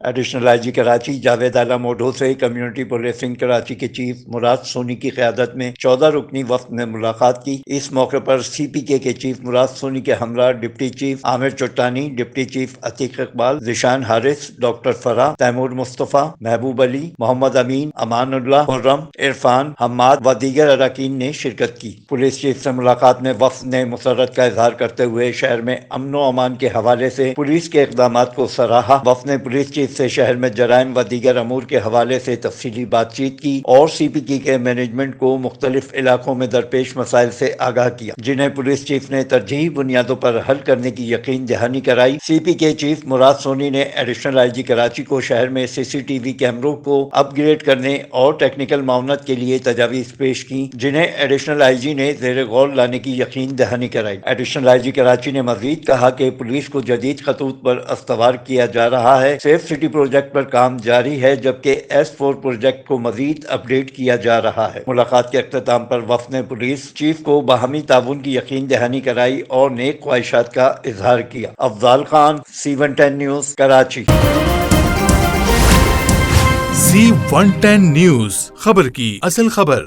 Additional I جی کراچی جاوید عالم اوڈھو سے community policing Karachi کے chief مراد سونی کی قیادت میں 14 رکنی وفد نے ملاقات کی۔ اس موقع پر سی پی کے چیف مراد سونی کے ہمراہ deputy chief Amir Chatani, deputy chief Atiq Iqbal, Zeeshan Haris, doctor Farah, Taimur Mustafa, Mehboob Ali, محمد امین، امان اللہ، خرم، عرفان، حماد و دیگر اراکین نے شرکت کی۔ پولیس چیف سے ملاقات میں وفد نے مسرت کا اظہار کرتے ہوئے شہر میں امن و امان کے حوالے سے پولیس کے اقدامات کو سراہا۔ وفد نے پولیس چیف سے شہر میں جرائم و دیگر امور کے حوالے سے تفصیلی بات چیت کی اور سی پی کے مینجمنٹ کو مختلف علاقوں میں درپیش مسائل سے آگاہ کیا، جنہیں پولیس چیف نے ترجیحی بنیادوں پر حل کرنے کی یقین دہانی کرائی۔ سی پی کے چیف مراد سونی نے ایڈیشنل آئی جی کراچی کو شہر میں سی سی ٹی وی کیمروں کو اپ گریڈ کرنے اور ٹیکنیکل معاونت کے لیے تجاویز پیش کی، جنہیں ایڈیشنل آئی جی نے زیر غور لانے کی یقین دہانی کرائی۔ ایڈیشنل آئی جی کراچی نے مزید کہا کہ پولیس کو جدید خطوط پر استوار کیا جا رہا ہے۔ سیف سٹی پروجیکٹ پر کام جاری ہے، جبکہ S4 پروجیکٹ کو مزید اپ ڈیٹ کیا جا رہا ہے۔ ملاقات کے اختتام پر وفد نے پولیس چیف کو باہمی تعاون کی یقین دہانی کرائی اور نیک خواہشات کا اظہار کیا۔ Afzal Khan, C110 news, Karachi. C110 news, خبر کی اصل خبر۔